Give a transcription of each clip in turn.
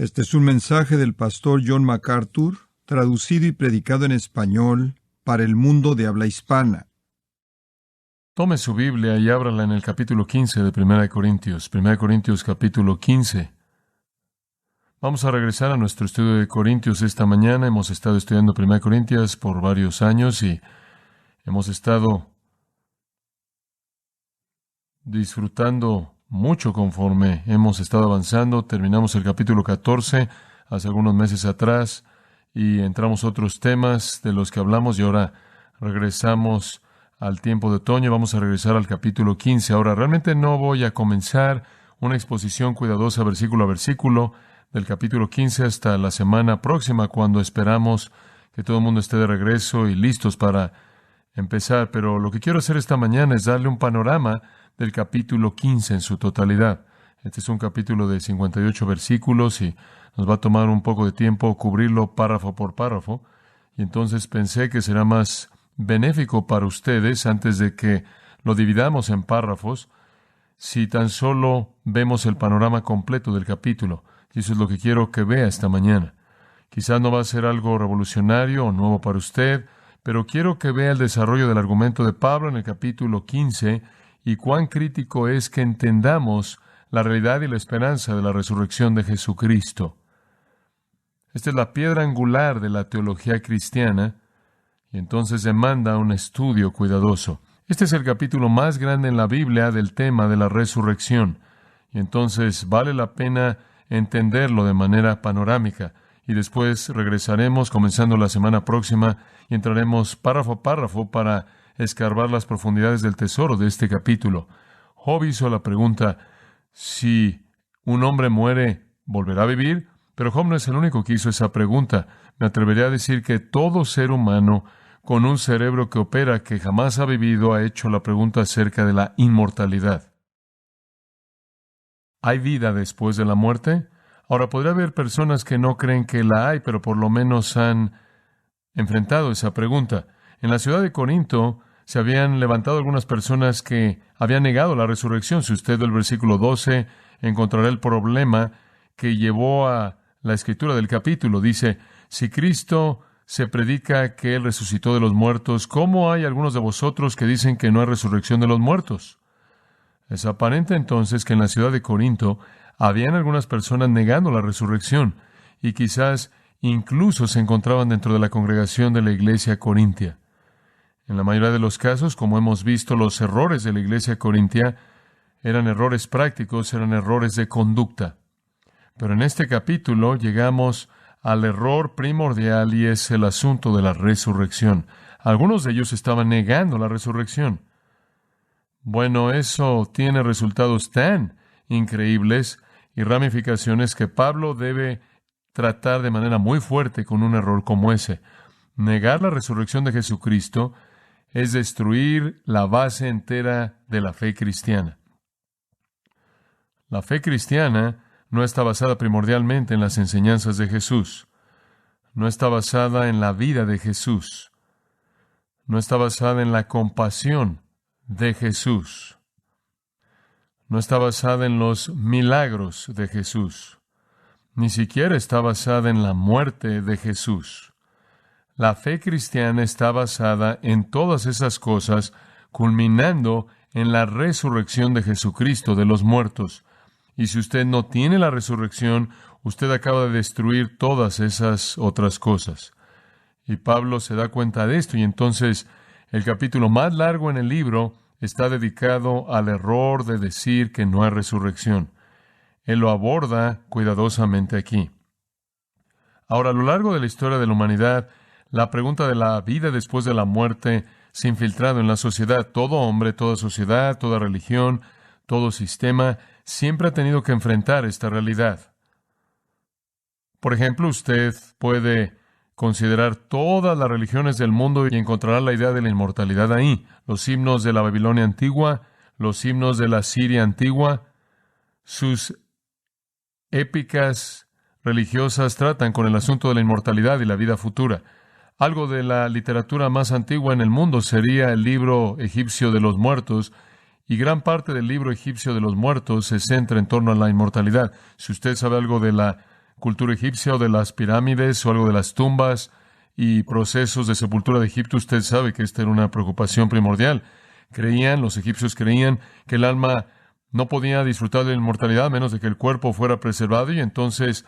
Este es un mensaje del pastor John MacArthur, traducido y predicado en español para el mundo de habla hispana. Tome su Biblia y ábrala en el capítulo 15 de 1 Corintios. 1 Corintios capítulo 15. Vamos a regresar a nuestro estudio de Corintios esta mañana. Hemos estado estudiando 1 Corintios por varios años y hemos estado disfrutando mucho conforme hemos estado avanzando. Terminamos el capítulo 14 hace algunos meses atrás y entramos a otros temas de los que hablamos y ahora regresamos al tiempo de otoño. Vamos a regresar al capítulo 15. Ahora, realmente no voy a comenzar una exposición cuidadosa versículo a versículo del capítulo 15 hasta la semana próxima, cuando esperamos que todo el mundo esté de regreso y listos para empezar. Pero lo que quiero hacer esta mañana es darle un panorama del capítulo 15 en su totalidad. Este es un capítulo de 58 versículos y nos va a tomar un poco de tiempo cubrirlo párrafo por párrafo. Y entonces pensé que será más benéfico para ustedes, antes de que lo dividamos en párrafos, si tan solo vemos el panorama completo del capítulo. Y eso es lo que quiero que vea esta mañana. Quizás no va a ser algo revolucionario o nuevo para usted, pero quiero que vea el desarrollo del argumento de Pablo en el capítulo 15 y cuán crítico es que entendamos la realidad y la esperanza de la resurrección de Jesucristo. Esta es la piedra angular de la teología cristiana, y entonces demanda un estudio cuidadoso. Este es el capítulo más grande en la Biblia del tema de la resurrección, y entonces vale la pena entenderlo de manera panorámica. Y después regresaremos, comenzando la semana próxima, y entraremos párrafo a párrafo para escarbar las profundidades del tesoro de este capítulo. Job hizo la pregunta: si un hombre muere, ¿volverá a vivir? Pero Job no es el único que hizo esa pregunta. Me atrevería a decir que todo ser humano con un cerebro que opera, que jamás ha vivido, ha hecho la pregunta acerca de la inmortalidad. ¿Hay vida después de la muerte? Ahora, podría haber personas que no creen que la hay, pero por lo menos han enfrentado esa pregunta. En la ciudad de Corinto se habían levantado algunas personas que habían negado la resurrección. Si usted ve el versículo 12, encontrará el problema que llevó a la escritura del capítulo. Dice: si Cristo se predica que Él resucitó de los muertos, ¿cómo hay algunos de vosotros que dicen que no hay resurrección de los muertos? Es aparente entonces que en la ciudad de Corinto habían algunas personas negando la resurrección, y quizás incluso se encontraban dentro de la congregación de la iglesia corintia. En la mayoría de los casos, como hemos visto, los errores de la iglesia corintia eran errores prácticos, eran errores de conducta. Pero en este capítulo llegamos al error primordial, y es el asunto de la resurrección. Algunos de ellos estaban negando la resurrección. Bueno, eso tiene resultados tan increíbles y ramificaciones que Pablo debe tratar de manera muy fuerte con un error como ese. Negar la resurrección de Jesucristo es destruir la base entera de la fe cristiana. La fe cristiana no está basada primordialmente en las enseñanzas de Jesús. No está basada en la vida de Jesús. No está basada en la compasión de Jesús. No está basada en los milagros de Jesús. Ni siquiera está basada en la muerte de Jesús. La fe cristiana está basada en todas esas cosas, culminando en la resurrección de Jesucristo de los muertos. Y si usted no tiene la resurrección, usted acaba de destruir todas esas otras cosas. Y Pablo se da cuenta de esto, y entonces el capítulo más largo en el libro está dedicado al error de decir que no hay resurrección. Él lo aborda cuidadosamente aquí. Ahora, a lo largo de la historia de la humanidad, la pregunta de la vida después de la muerte se ha infiltrado en la sociedad. Todo hombre, toda sociedad, toda religión, todo sistema siempre ha tenido que enfrentar esta realidad. Por ejemplo, usted puede considerar todas las religiones del mundo y encontrará la idea de la inmortalidad ahí. Los himnos de la Babilonia antigua, los himnos de la Siria antigua, sus épicas religiosas tratan con el asunto de la inmortalidad y la vida futura. Algo de la literatura más antigua en el mundo sería el libro egipcio de los muertos, y gran parte del libro egipcio de los muertos se centra en torno a la inmortalidad. Si usted sabe algo de la cultura egipcia o de las pirámides o algo de las tumbas y procesos de sepultura de Egipto, usted sabe que esta era una preocupación primordial. Los egipcios creían que el alma no podía disfrutar de la inmortalidad a menos de que el cuerpo fuera preservado, y entonces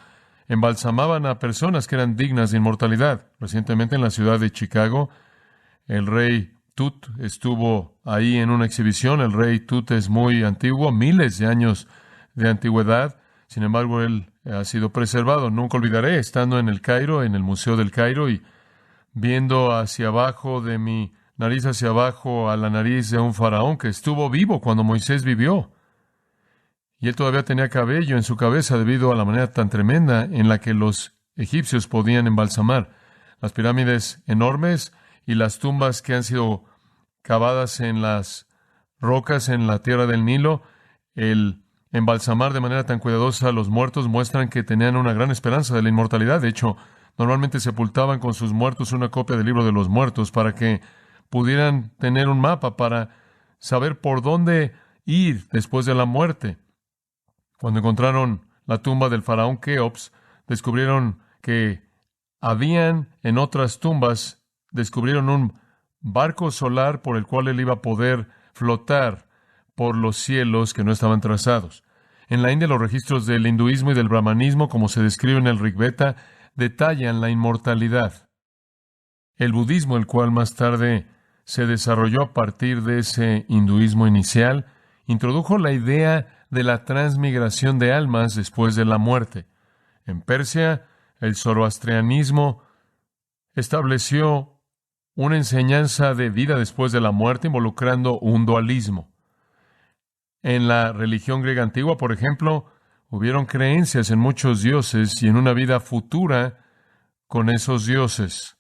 embalsamaban a personas que eran dignas de inmortalidad. Recientemente en la ciudad de Chicago, el rey Tut estuvo ahí en una exhibición. El rey Tut es muy antiguo, miles de años de antigüedad. Sin embargo, él ha sido preservado. Nunca olvidaré, estando en el Cairo, en el Museo del Cairo, y viendo hacia abajo, de mi nariz hacia abajo, a la nariz de un faraón que estuvo vivo cuando Moisés vivió. Y él todavía tenía cabello en su cabeza debido a la manera tan tremenda en la que los egipcios podían embalsamar. Las pirámides enormes y las tumbas que han sido cavadas en las rocas en la tierra del Nilo, el embalsamar de manera tan cuidadosa a los muertos muestran que tenían una gran esperanza de la inmortalidad. De hecho, normalmente sepultaban con sus muertos una copia del libro de los muertos para que pudieran tener un mapa para saber por dónde ir después de la muerte. Cuando encontraron la tumba del faraón Keops, descubrieron que en otras tumbas, descubrieron un barco solar por el cual él iba a poder flotar por los cielos que no estaban trazados. En la India, los registros del hinduismo y del brahmanismo, como se describe en el Rig Veda, detallan la inmortalidad. El budismo, el cual más tarde se desarrolló a partir de ese hinduismo inicial, introdujo la idea de la transmigración de almas después de la muerte. En Persia, el zoroastrianismo estableció una enseñanza de vida después de la muerte involucrando un dualismo. En la religión griega antigua, por ejemplo, hubieron creencias en muchos dioses y en una vida futura con esos dioses.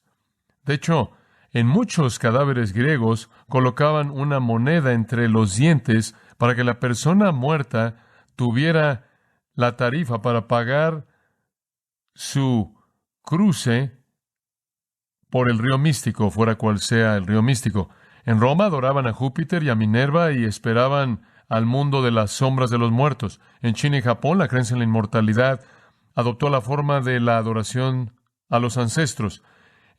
De hecho, en muchos cadáveres griegos colocaban una moneda entre los dientes para que la persona muerta tuviera la tarifa para pagar su cruce por el río místico, fuera cual sea el río místico. En Roma adoraban a Júpiter y a Minerva y esperaban al mundo de las sombras de los muertos. En China y Japón, la creencia en la inmortalidad adoptó la forma de la adoración a los ancestros.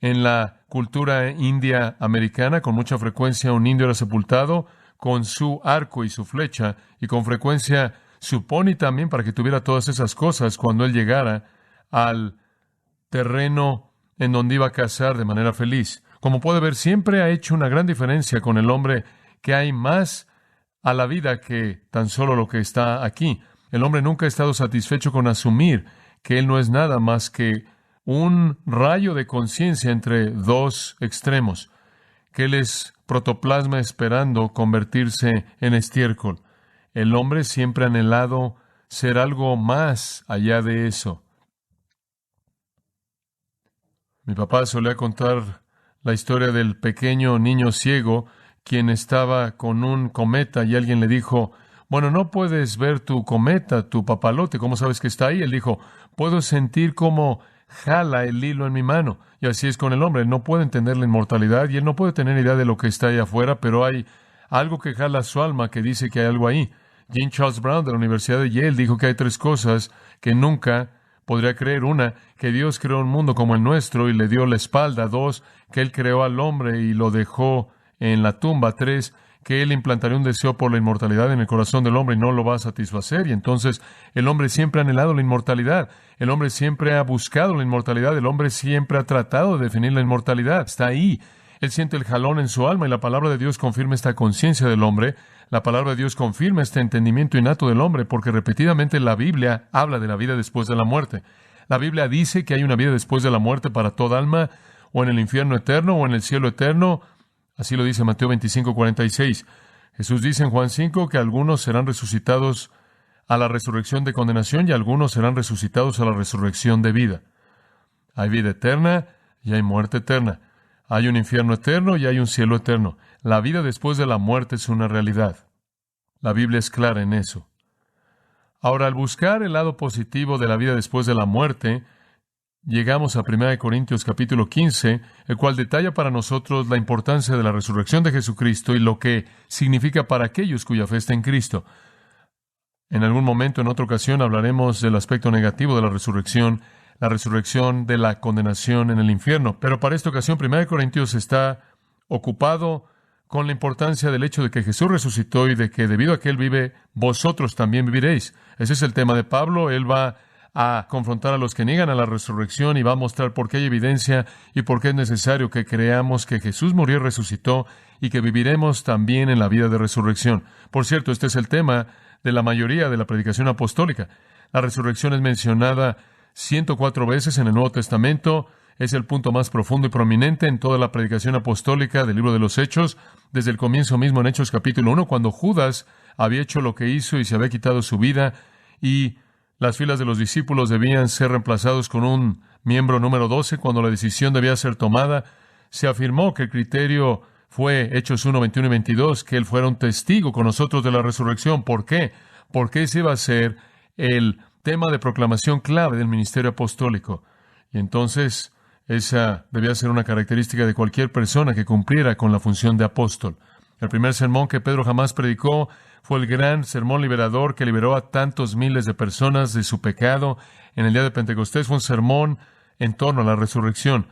En la cultura india americana, con mucha frecuencia un indio era sepultado con su arco y su flecha, y con frecuencia su pony también, para que tuviera todas esas cosas cuando él llegara al terreno en donde iba a cazar de manera feliz. Como puede ver, siempre ha hecho una gran diferencia con el hombre, que hay más a la vida que tan solo lo que está aquí. El hombre nunca ha estado satisfecho con asumir que él no es nada más que un rayo de conciencia entre dos extremos, que él es protoplasma esperando convertirse en estiércol. El hombre siempre ha anhelado ser algo más allá de eso. Mi papá solía contar la historia del pequeño niño ciego quien estaba con un cometa y alguien le dijo: bueno, no puedes ver tu cometa, tu papalote, ¿cómo sabes que está ahí? Él dijo: puedo sentir cómo jala el hilo en mi mano. Y así es con el hombre. Él no puede entender la inmortalidad y él no puede tener idea de lo que está ahí afuera, pero hay algo que jala su alma que dice que hay algo ahí. Jean Charles Brown de la Universidad de Yale dijo que hay 3 cosas que nunca podría creer. 1, que Dios creó un mundo como el nuestro y le dio la espalda. 2, que Él creó al hombre y lo dejó en la tumba. 3, que Él implantaría un deseo por la inmortalidad en el corazón del hombre y no lo va a satisfacer. Y entonces el hombre siempre ha anhelado la inmortalidad. El hombre siempre ha buscado la inmortalidad. El hombre siempre ha tratado de definir la inmortalidad. Está ahí. Él siente el jalón en su alma y la palabra de Dios confirma esta conciencia del hombre. La palabra de Dios confirma este entendimiento innato del hombre, porque repetidamente la Biblia habla de la vida después de la muerte. La Biblia dice que hay una vida después de la muerte para toda alma, o en el infierno eterno, o en el cielo eterno. Así lo dice Mateo 25:46. Jesús dice en Juan 5 que algunos serán resucitados a la resurrección de condenación y algunos serán resucitados a la resurrección de vida. Hay vida eterna y hay muerte eterna. Hay un infierno eterno y hay un cielo eterno. La vida después de la muerte es una realidad. La Biblia es clara en eso. Ahora, al buscar el lado positivo de la vida después de la muerte, llegamos a 1 Corintios capítulo 15, el cual detalla para nosotros la importancia de la resurrección de Jesucristo y lo que significa para aquellos cuya fe está en Cristo. En algún momento, en otra ocasión, hablaremos del aspecto negativo de la resurrección, la resurrección de la condenación en el infierno. Pero para esta ocasión, 1 Corintios está ocupado con la importancia del hecho de que Jesús resucitó y de que debido a que Él vive, vosotros también viviréis. Ese es el tema de Pablo. Él va a confrontar a los que niegan a la resurrección y va a mostrar por qué hay evidencia y por qué es necesario que creamos que Jesús murió y resucitó y que viviremos también en la vida de resurrección. Por cierto, este es el tema de la mayoría de la predicación apostólica. La resurrección es mencionada 104 veces en el Nuevo Testamento. Es el punto más profundo y prominente en toda la predicación apostólica del libro de los Hechos, desde el comienzo mismo en Hechos capítulo 1, cuando Judas había hecho lo que hizo y se había quitado su vida, y las filas de los discípulos debían ser reemplazados con un miembro número 12. Cuando la decisión debía ser tomada, se afirmó que el criterio fue Hechos 1, 21 y 22, que Él fuera un testigo con nosotros de la resurrección. ¿Por qué? Porque ese iba a ser el tema de proclamación clave del ministerio apostólico. Y entonces, esa debía ser una característica de cualquier persona que cumpliera con la función de apóstol. El primer sermón que Pedro jamás predicó fue el gran sermón liberador que liberó a tantos miles de personas de su pecado. En el día de Pentecostés fue un sermón en torno a la resurrección.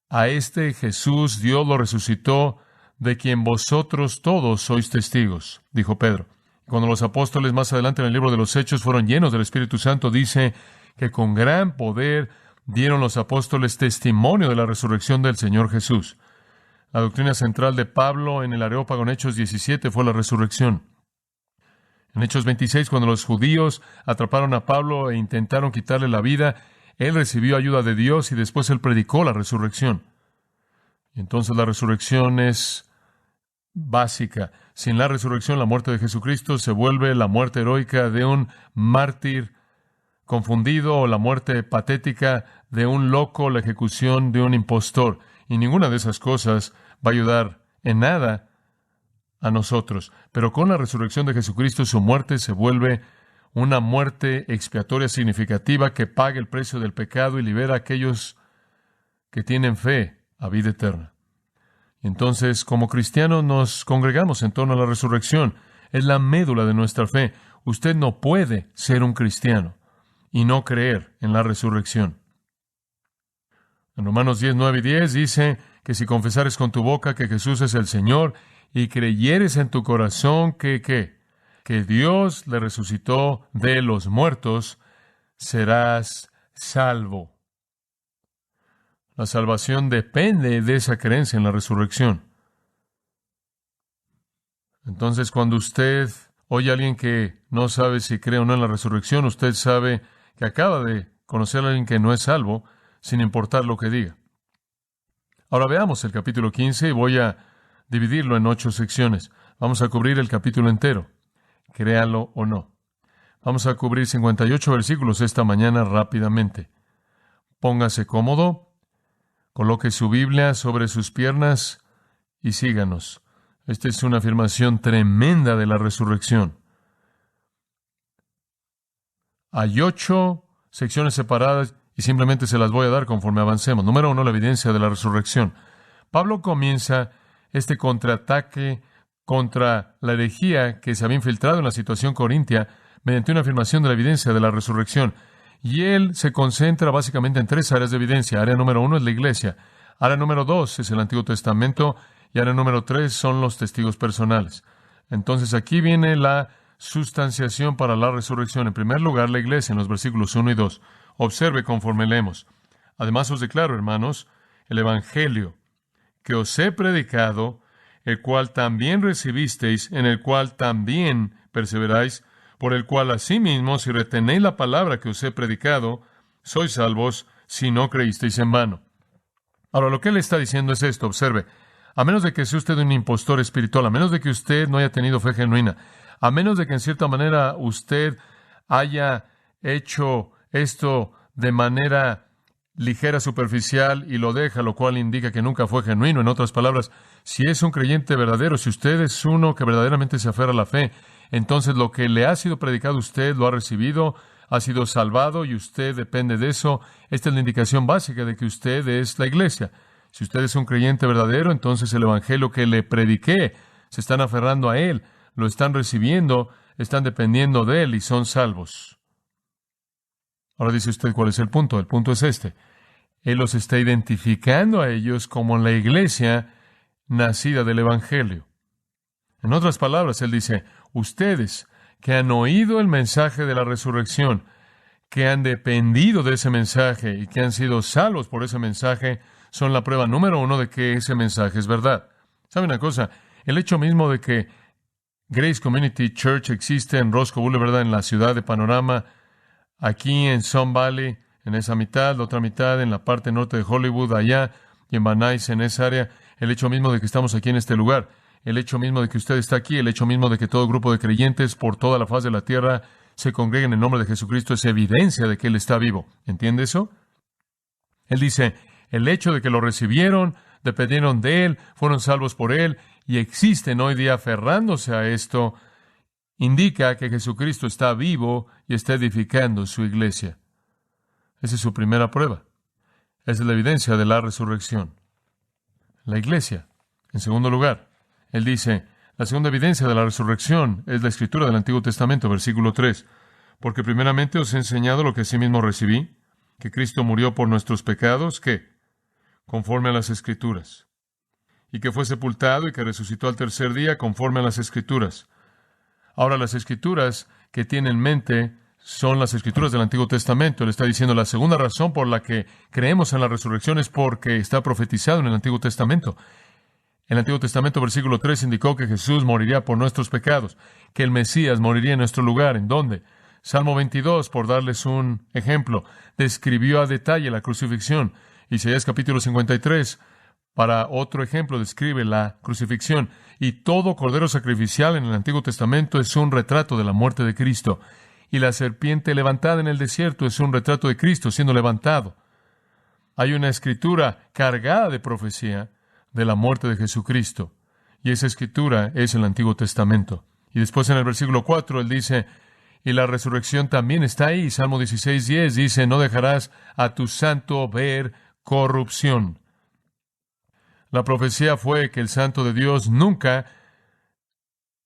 A este Jesús Dios lo resucitó, de quien vosotros todos sois testigos, dijo Pedro. Cuando los apóstoles más adelante en el libro de los Hechos fueron llenos del Espíritu Santo, dice que con gran poder dieron los apóstoles testimonio de la resurrección del Señor Jesús. La doctrina central de Pablo en el Areópago en Hechos 17 fue la resurrección. En Hechos 26, cuando los judíos atraparon a Pablo e intentaron quitarle la vida, él recibió ayuda de Dios y después él predicó la resurrección. Y entonces la resurrección es básica. Sin la resurrección, la muerte de Jesucristo se vuelve la muerte heroica de un mártir confundido o la muerte patética de un loco, la ejecución de un impostor. Y ninguna de esas cosas va a ayudar en nada a nosotros. Pero con la resurrección de Jesucristo, su muerte se vuelve una muerte expiatoria significativa que paga el precio del pecado y libera a aquellos que tienen fe a vida eterna. Entonces, como cristianos, nos congregamos en torno a la resurrección. Es la médula de nuestra fe. Usted no puede ser un cristiano y no creer en la resurrección. En Romanos 10, 9 y 10 dice que si confesares con tu boca que Jesús es el Señor y creyeres en tu corazón que Dios le resucitó de los muertos, serás salvo. La salvación depende de esa creencia en la resurrección. Entonces, cuando usted oye a alguien que no sabe si cree o no en la resurrección, usted sabe que acaba de conocer a alguien que no es salvo, sin importar lo que diga. Ahora veamos el capítulo 15 y voy a dividirlo en 8 secciones. Vamos a cubrir el capítulo entero, créalo o no. Vamos a cubrir 58 versículos esta mañana rápidamente. Póngase cómodo, coloque su Biblia sobre sus piernas y síganos. Esta es una afirmación tremenda de la resurrección. Hay 8 secciones separadas y simplemente se las voy a dar conforme avancemos. Número 1, la evidencia de la resurrección. Pablo comienza este contraataque contra la herejía que se había infiltrado en la situación corintia mediante una afirmación de la evidencia de la resurrección. Y él se concentra básicamente en 3 áreas de evidencia. Área número 1 es la iglesia. Área número 2 es el Antiguo Testamento. Y área número 3 son los testigos personales. Entonces aquí viene la sustanciación para la resurrección. En primer lugar, la iglesia, en los versículos 1 y 2. Observe conforme leemos. Además os declaro, hermanos, el evangelio que os he predicado, el cual también recibisteis, en el cual también perseveráis, por el cual asimismo, si retenéis la palabra que os he predicado, sois salvos, si no creísteis en vano. Ahora, lo que él está diciendo es esto, observe. A menos de que sea usted un impostor espiritual, a menos de que usted no haya tenido fe genuina, a menos de que en cierta manera usted haya hecho esto de manera ligera, superficial y lo deja, lo cual indica que nunca fue genuino. En otras palabras, si es un creyente verdadero, si usted es uno que verdaderamente se aferra a la fe, entonces lo que le ha sido predicado a usted lo ha recibido, ha sido salvado y usted depende de eso. Esta es la indicación básica de que usted es la iglesia. Si usted es un creyente verdadero, entonces el evangelio que le prediqué, se están aferrando a él, lo están recibiendo, están dependiendo de él y son salvos. Ahora dice usted, ¿cuál es el punto? El punto es este. Él los está identificando a ellos como la iglesia nacida del Evangelio. En otras palabras, él dice, ustedes que han oído el mensaje de la resurrección, que han dependido de ese mensaje y que han sido salvos por ese mensaje, son la prueba número 1 de que ese mensaje es verdad. ¿Sabe una cosa? El hecho mismo de que Grace Community Church existe en Roscoe Boulevard, en la ciudad de Panorama, aquí en Sun Valley, en esa mitad, la otra mitad en la parte norte de Hollywood, allá, y en Van Nuys, en esa área, el hecho mismo de que estamos aquí en este lugar, el hecho mismo de que usted está aquí, el hecho mismo de que todo grupo de creyentes por toda la faz de la tierra se congreguen en el nombre de Jesucristo es evidencia de que Él está vivo. ¿Entiende eso? Él dice, el hecho de que lo recibieron, dependieron de Él, fueron salvos por Él y existen hoy día aferrándose a esto, indica que Jesucristo está vivo y está edificando su iglesia. Esa es su primera prueba. Esa es la evidencia de la resurrección. La iglesia. En segundo lugar, él dice, la segunda evidencia de la resurrección es la escritura del Antiguo Testamento, versículo 3. Porque primeramente os he enseñado lo que asimismo recibí, que Cristo murió por nuestros pecados, ¿qué? Conforme a las Escrituras. Y que fue sepultado y que resucitó al tercer día, conforme a las Escrituras. Ahora, las Escrituras que tiene en mente son las Escrituras del Antiguo Testamento. Él está diciendo, la segunda razón por la que creemos en la resurrección es porque está profetizado en el Antiguo Testamento. El Antiguo Testamento, versículo 3, indicó que Jesús moriría por nuestros pecados, que el Mesías moriría en nuestro lugar. ¿En dónde? Salmo 22, por darles un ejemplo, describió a detalle la crucifixión. Isaías capítulo 53, para otro ejemplo, describe la crucifixión. Y todo cordero sacrificial en el Antiguo Testamento es un retrato de la muerte de Cristo. Y la serpiente levantada en el desierto es un retrato de Cristo siendo levantado. Hay una escritura cargada de profecía de la muerte de Jesucristo. Y esa escritura es el Antiguo Testamento. Y después en el versículo 4 él dice, y la resurrección también está ahí. Salmo 16:10 dice, no dejarás a tu santo ver corrupción. La profecía fue que el santo de Dios nunca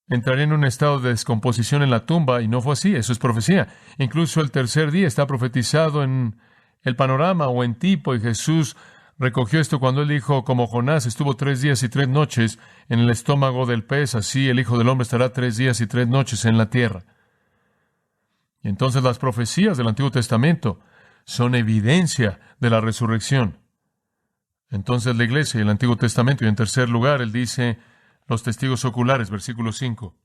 entraría en un estado de descomposición en la tumba, y no fue así. Eso es profecía. Incluso el tercer día está profetizado en el panorama o en tipo, y Jesús recogió esto cuando él dijo, como Jonás estuvo 3 días y 3 noches en el estómago del pez, así el Hijo del Hombre estará 3 días y 3 noches en la tierra. Y entonces las profecías del Antiguo Testamento son evidencia de la resurrección. Entonces la iglesia y el Antiguo Testamento. Y en tercer lugar, él dice, los testigos oculares, versículo 5.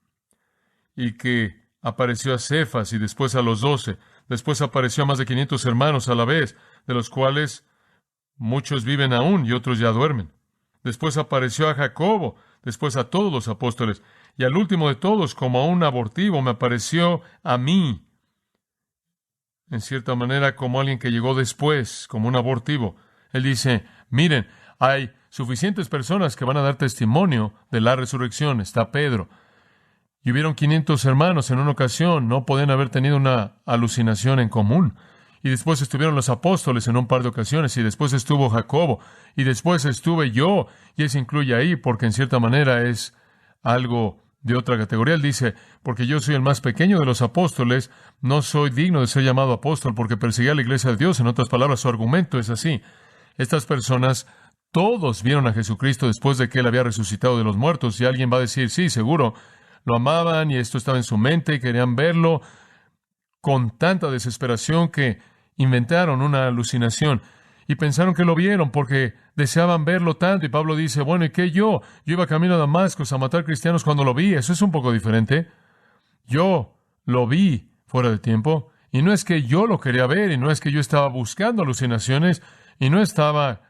Y que apareció a Cefas y después a los 12. Después apareció a más de 500 hermanos a la vez, de los cuales muchos viven aún y otros ya duermen. Después apareció a Jacobo, después a todos los apóstoles. Y al último de todos, como a un abortivo, me apareció a mí. En cierta manera, como alguien que llegó después, como un abortivo. Él dice, miren, hay suficientes personas que van a dar testimonio de la resurrección. Está Pedro. Y hubieron 500 hermanos en una ocasión. No podían haber tenido una alucinación en común. Y después estuvieron los apóstoles en un par de ocasiones. Y después estuvo Jacobo. Y después estuve yo. Y eso incluye ahí porque en cierta manera es algo de otra categoría. Él dice, porque yo soy el más pequeño de los apóstoles, no soy digno de ser llamado apóstol porque perseguía a la iglesia de Dios. En otras palabras, su argumento es así. Estas personas, todos vieron a Jesucristo después de que Él había resucitado de los muertos. Y alguien va a decir, sí, seguro, lo amaban y esto estaba en su mente y querían verlo con tanta desesperación que inventaron una alucinación. Y pensaron que lo vieron porque deseaban verlo tanto. Y Pablo dice, bueno, ¿y qué yo? Yo iba camino a Damasco a matar cristianos cuando lo vi. Eso es un poco diferente. Yo lo vi fuera de tiempo. Y no es que yo lo quería ver, y no es que yo estaba buscando alucinaciones, y no estaba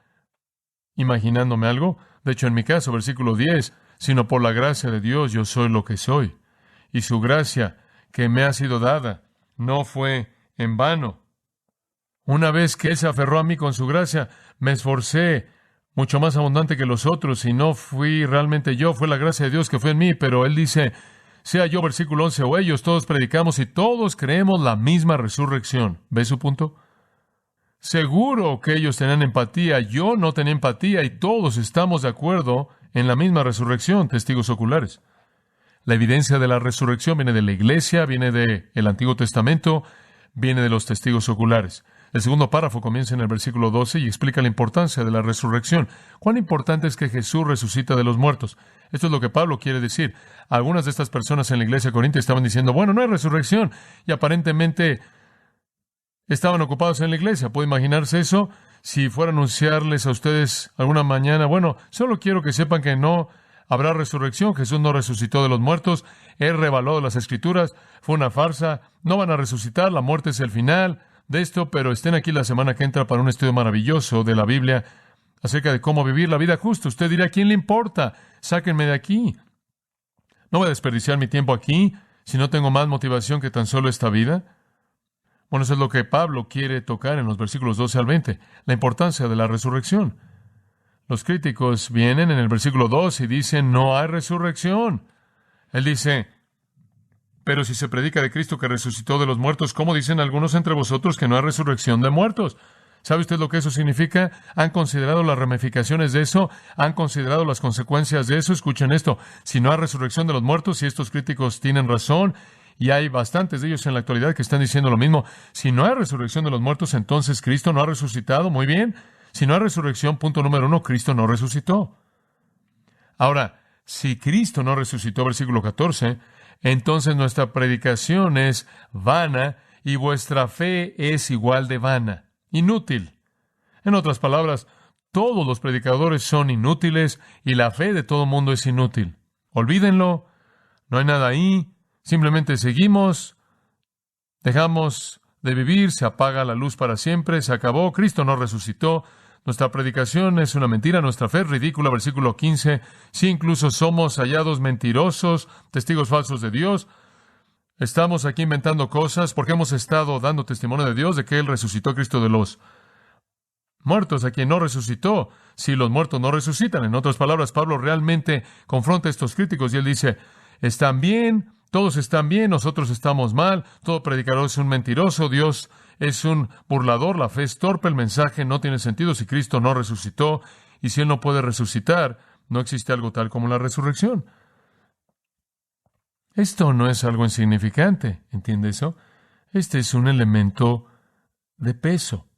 imaginándome algo. De hecho, en mi caso, versículo 10, sino por la gracia de Dios yo soy lo que soy. Y su gracia que me ha sido dada no fue en vano. Una vez que Él se aferró a mí con su gracia, me esforcé mucho más abundante que los otros, y no fui realmente yo, fue la gracia de Dios que fue en mí. Pero Él dice, sea yo, versículo 11, o ellos, todos predicamos y todos creemos la misma resurrección. ¿Ve su punto? Seguro que ellos tenían empatía, yo no tenía empatía, y todos estamos de acuerdo en la misma resurrección, testigos oculares. La evidencia de la resurrección viene de la iglesia, viene del Antiguo Testamento, viene de los testigos oculares. El segundo párrafo comienza en el versículo 12 y explica la importancia de la resurrección. ¿Cuán importante es que Jesús resucita de los muertos? Esto es lo que Pablo quiere decir. Algunas de estas personas en la iglesia de Corinto estaban diciendo, bueno, no hay resurrección, y aparentemente estaban ocupados en la iglesia. ¿Puede imaginarse eso? Si fuera a anunciarles a ustedes alguna mañana, bueno, solo quiero que sepan que no habrá resurrección. Jesús no resucitó de los muertos. Él reveló las Escrituras. Fue una farsa. No van a resucitar. La muerte es el final de esto, pero estén aquí la semana que entra para un estudio maravilloso de la Biblia acerca de cómo vivir la vida justa. Usted dirá, ¿a quién le importa? Sáquenme de aquí. No voy a desperdiciar mi tiempo aquí si no tengo más motivación que tan solo esta vida. Bueno, eso es lo que Pablo quiere tocar en los versículos 12 al 20, la importancia de la resurrección. Los críticos vienen en el versículo 2 y dicen, no hay resurrección. Él dice, pero si se predica de Cristo que resucitó de los muertos, ¿cómo dicen algunos entre vosotros que no hay resurrección de muertos? ¿Sabe usted lo que eso significa? ¿Han considerado las ramificaciones de eso? ¿Han considerado las consecuencias de eso? Escuchen esto. Si no hay resurrección de los muertos, y estos críticos tienen razón, y hay bastantes de ellos en la actualidad que están diciendo lo mismo, si no hay resurrección de los muertos, entonces Cristo no ha resucitado. Muy bien. Si no hay resurrección, punto número 1, Cristo no resucitó. Ahora, si Cristo no resucitó, versículo 14, entonces nuestra predicación es vana y vuestra fe es igual de vana, inútil. En otras palabras, todos los predicadores son inútiles y la fe de todo mundo es inútil. Olvídenlo, no hay nada ahí, simplemente seguimos, dejamos de vivir, se apaga la luz para siempre, se acabó, Cristo no resucitó. Nuestra predicación es una mentira, nuestra fe es ridícula, versículo 15. Si incluso somos hallados mentirosos, testigos falsos de Dios, estamos aquí inventando cosas porque hemos estado dando testimonio de Dios de que Él resucitó a Cristo de los muertos, a quien no resucitó. Si los muertos no resucitan, en otras palabras, Pablo realmente confronta a estos críticos y él dice, están bien, todos están bien, nosotros estamos mal, todo predicador es un mentiroso, Dios es un burlador, la fe es torpe, el mensaje no tiene sentido si Cristo no resucitó, y si Él no puede resucitar, no existe algo tal como la resurrección. Esto no es algo insignificante, ¿entiende eso? Este es un elemento de peso.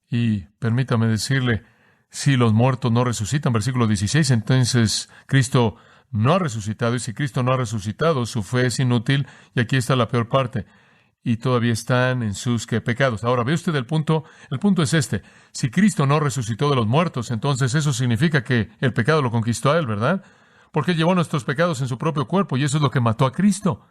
Y permítame decirle, si los muertos no resucitan, versículo 16, entonces Cristo no ha resucitado, y si Cristo no ha resucitado, su fe es inútil, y aquí está la peor parte. Y todavía están en sus pecados. Ahora, ¿ve usted el punto? El punto es este. Si Cristo no resucitó de los muertos, entonces eso significa que el pecado lo conquistó a Él, ¿verdad? Porque Él llevó nuestros pecados en su propio cuerpo, y eso es lo que mató a Cristo.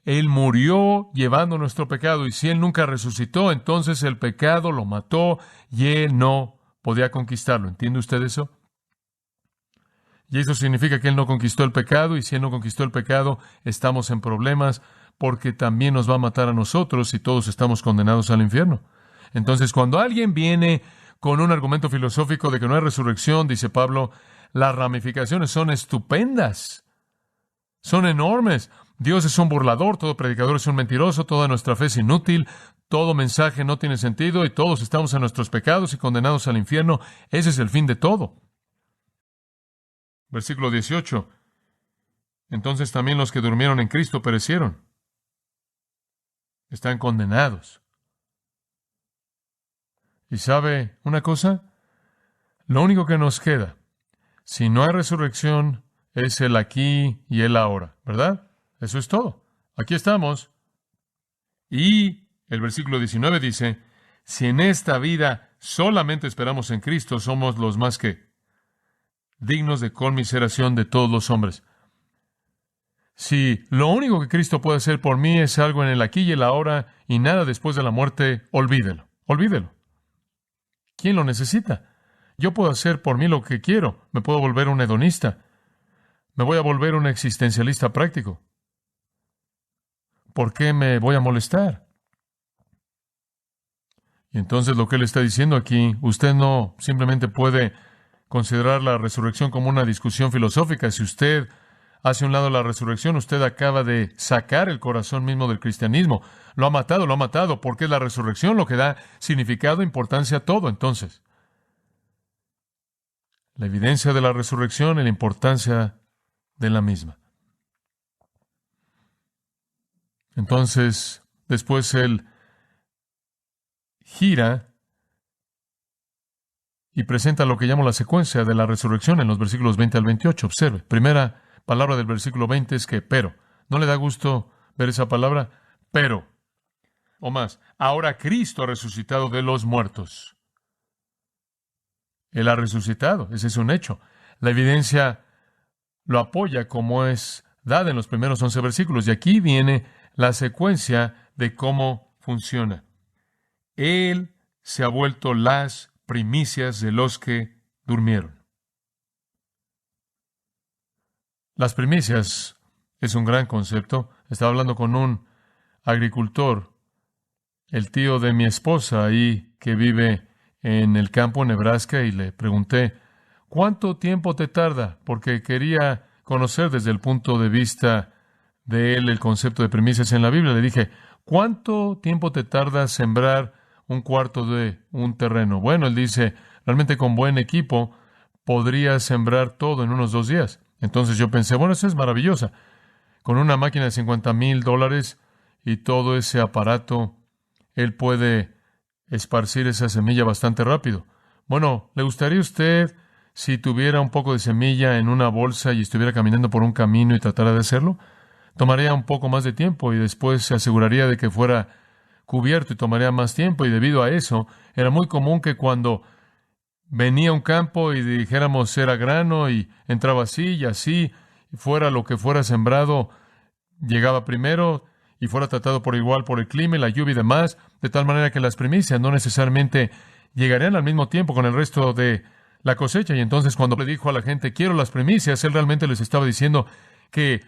Él murió llevando nuestro pecado, y si Él nunca resucitó, entonces el pecado lo mató, y Él no podía conquistarlo. ¿Entiende usted eso? Y eso significa que Él no conquistó el pecado, y si Él no conquistó el pecado, estamos en problemas, porque también nos va a matar a nosotros y todos estamos condenados al infierno. Entonces, cuando alguien viene con un argumento filosófico de que no hay resurrección, dice Pablo, las ramificaciones son estupendas, son enormes. Dios es un burlador, todo predicador es un mentiroso, toda nuestra fe es inútil, todo mensaje no tiene sentido y todos estamos en nuestros pecados y condenados al infierno. Ese es el fin de todo. Versículo 18. Entonces también los que durmieron en Cristo perecieron. Están condenados. ¿Y sabe una cosa? Lo único que nos queda, si no hay resurrección, es el aquí y el ahora, ¿verdad? Eso es todo. Aquí estamos. Y el versículo 19 dice, si en esta vida solamente esperamos en Cristo, somos los más que dignos de conmiseración de todos los hombres. Si lo único que Cristo puede hacer por mí es algo en el aquí y el ahora y nada después de la muerte, olvídelo, olvídelo. ¿Quién lo necesita? Yo puedo hacer por mí lo que quiero. Me puedo volver un hedonista. Me voy a volver un existencialista práctico. ¿Por qué me voy a molestar? Y entonces lo que él está diciendo aquí, usted no simplemente puede considerar la resurrección como una discusión filosófica. Si usted hace a un lado la resurrección, usted acaba de sacar el corazón mismo del cristianismo. Lo ha matado, porque es la resurrección lo que da significado e importancia a todo. Entonces, la evidencia de la resurrección y la importancia de la misma. Entonces, Después Él gira y presenta lo que llamo la secuencia de la resurrección en los versículos 20 al 28. Observe, primera palabra del versículo 20 es que pero. ¿No le da gusto ver esa palabra? Pero. O más, ahora Cristo ha resucitado de los muertos. Él ha resucitado, ese es un hecho. La evidencia lo apoya como es dada en los primeros 11 versículos. Y aquí viene la secuencia de cómo funciona. Él se ha vuelto las primicias de los que durmieron. Las primicias es un gran concepto. Estaba hablando con un agricultor, el tío de mi esposa, ahí que vive en el campo, Nebraska, y le pregunté, ¿cuánto tiempo te tarda? Porque quería conocer desde el punto de vista de él el concepto de primicias en la Biblia. Le dije, ¿cuánto tiempo te tarda sembrar un cuarto de un terreno? Bueno, él dice, realmente con buen equipo podría sembrar todo en unos 2 días. Entonces yo pensé, bueno, eso es maravillosa. Con una máquina de $50,000 y todo ese aparato, él puede esparcir esa semilla bastante rápido. Bueno, ¿le gustaría a usted si tuviera un poco de semilla en una bolsa y estuviera caminando por un camino y tratara de hacerlo? Tomaría un poco más de tiempo y después se aseguraría de que fuera cubierto y tomaría más tiempo, y debido a eso era muy común que cuando venía un campo y dijéramos era grano y entraba así y así, fuera lo que fuera sembrado, llegaba primero y fuera tratado por igual por el clima y la lluvia y demás, de tal manera que las primicias no necesariamente llegarían al mismo tiempo con el resto de la cosecha. Y entonces cuando le dijo a la gente, quiero las primicias, él realmente les estaba diciendo que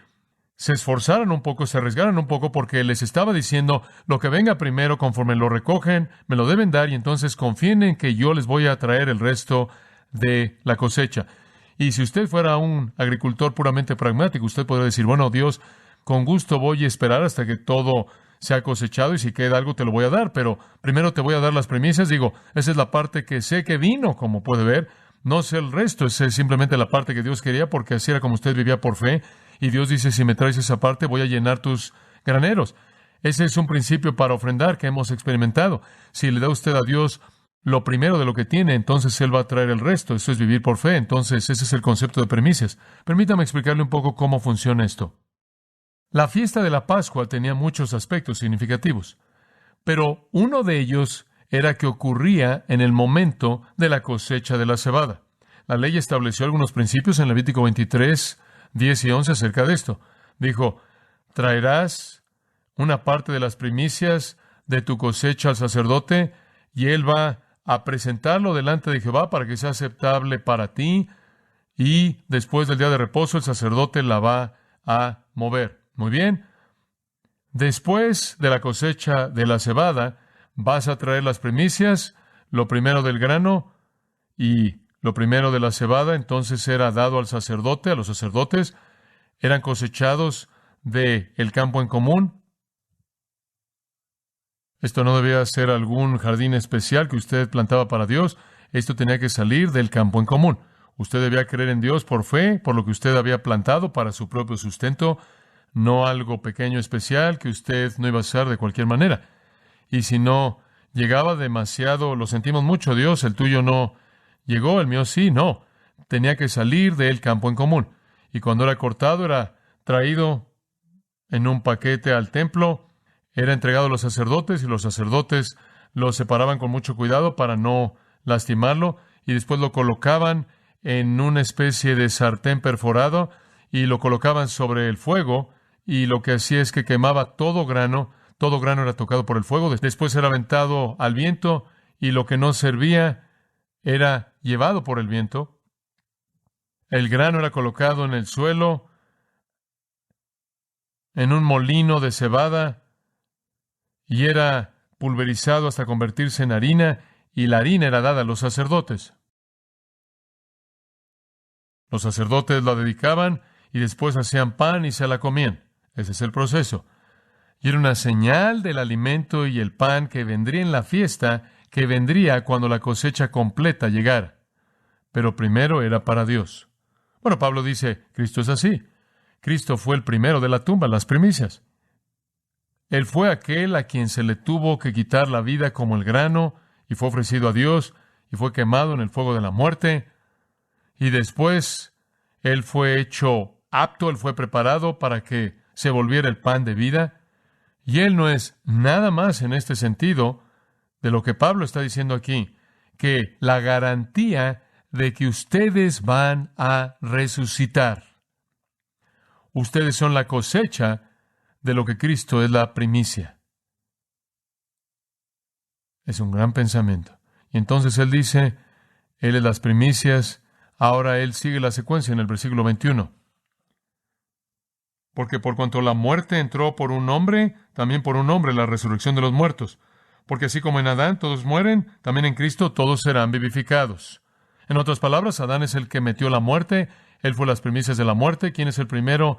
se esforzaran un poco, se arriesgaran un poco, porque les estaba diciendo, lo que venga primero, conforme lo recogen, me lo deben dar, y entonces confíen en que yo les voy a traer el resto de la cosecha. Y si usted fuera un agricultor puramente pragmático, usted podría decir, bueno, Dios, con gusto voy a esperar hasta que todo sea cosechado, y si queda algo te lo voy a dar, pero primero te voy a dar las primicias. Digo, esa es la parte que sé que vino, como puede ver. No sé el resto, es simplemente la parte que Dios quería, porque así era como usted vivía por fe. Y Dios dice, si me traes esa parte, voy a llenar tus graneros. Ese es un principio para ofrendar que hemos experimentado. Si le da usted a Dios lo primero de lo que tiene, entonces Él va a traer el resto. Eso es vivir por fe. Entonces, ese es el concepto de primicias. Permítame explicarle un poco cómo funciona esto. La fiesta de la Pascua tenía muchos aspectos significativos, pero uno de ellos era que ocurría en el momento de la cosecha de la cebada. La ley estableció algunos principios en Levítico 23, 10 y 11 acerca de esto. Dijo, traerás una parte de las primicias de tu cosecha al sacerdote, y él va a presentarlo delante de Jehová para que sea aceptable para ti, y después del día de reposo el sacerdote la va a mover. Muy bien. Después de la cosecha de la cebada, vas a traer las primicias, lo primero del grano y lo primero de la cebada. Entonces era dado al sacerdote, a los sacerdotes, eran cosechados del campo en común. Esto no debía ser algún jardín especial que usted plantaba para Dios. Esto tenía que salir del campo en común. Usted debía creer en Dios por fe, por lo que usted había plantado para su propio sustento, no algo pequeño especial que usted no iba a hacer de cualquier manera. Y si no llegaba demasiado, lo sentimos mucho, Dios, el tuyo no llegó, el mío sí, no. Tenía que salir del campo en común. Y cuando era cortado, era traído en un paquete al templo, era entregado a los sacerdotes, y los sacerdotes lo separaban con mucho cuidado para no lastimarlo, y después lo colocaban en una especie de sartén perforado, y lo colocaban sobre el fuego, y lo que hacía es que quemaba todo grano era tocado por el fuego, después era aventado al viento, y lo que no servía era llevado por el viento. El grano era colocado en el suelo, en un molino de cebada, y era pulverizado hasta convertirse en harina, y la harina era dada a los sacerdotes. Los sacerdotes la dedicaban, y después hacían pan y se la comían. Ese es el proceso. Y era una señal del alimento y el pan que vendría en la fiesta, que vendría cuando la cosecha completa llegara. Pero primero era para Dios. Bueno, Pablo dice, Cristo es así. Cristo fue el primero de la tumba, las primicias. Él fue aquel a quien se le tuvo que quitar la vida como el grano, y fue ofrecido a Dios, y fue quemado en el fuego de la muerte. Y después, Él fue hecho apto, Él fue preparado para que se volviera el pan de vida. Y Él no es nada más en este sentido de lo que Pablo está diciendo aquí, que la garantía de que ustedes van a resucitar. Ustedes son la cosecha de lo que Cristo es la primicia. Es un gran pensamiento. Y entonces Él dice, Él es las primicias. Ahora Él sigue la secuencia en el versículo 21. Porque por cuanto la muerte entró por un hombre, también por un hombre la resurrección de los muertos. Porque así como en Adán todos mueren, también en Cristo todos serán vivificados. En otras palabras, Adán es el que metió la muerte. Él fue las primicias de la muerte. ¿Quién es el primero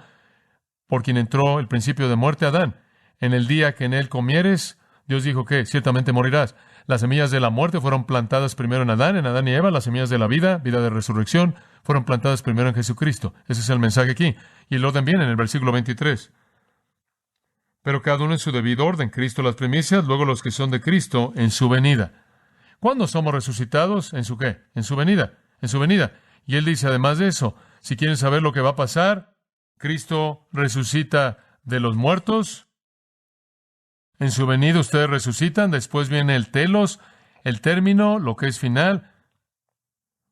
por quien entró el principio de muerte? Adán. En el día que en él comieres, Dios dijo que ciertamente morirás. Las semillas de la muerte fueron plantadas primero en Adán y Eva. Las semillas de la vida, vida de resurrección, fueron plantadas primero en Jesucristo. Ese es el mensaje aquí. Y el orden viene en el versículo 23. Pero cada uno en su debido orden. Cristo las primicias, luego los que son de Cristo en su venida. ¿Cuándo somos resucitados? ¿En su qué? En su venida. En su venida. Y Él dice, además de eso, si quieren saber lo que va a pasar, Cristo resucita de los muertos. En su venida ustedes resucitan. Después viene el telos, el término, lo que es final.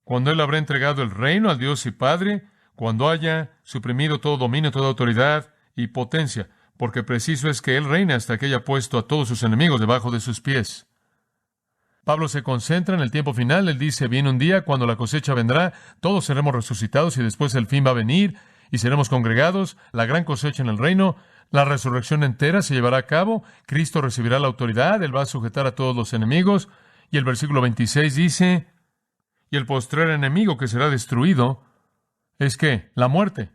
Cuando Él habrá entregado el reino al Dios y Padre, cuando haya suprimido todo dominio, toda autoridad y potencia, porque preciso es que Él reine hasta que haya puesto a todos sus enemigos debajo de sus pies. Pablo se concentra en el tiempo final. Él dice, viene un día cuando la cosecha vendrá, todos seremos resucitados y después el fin va a venir y seremos congregados, la gran cosecha en el reino, la resurrección entera se llevará a cabo, Cristo recibirá la autoridad, Él va a sujetar a todos los enemigos. Y el versículo 26 dice, y el postrer enemigo que será destruido es ¿qué? La muerte.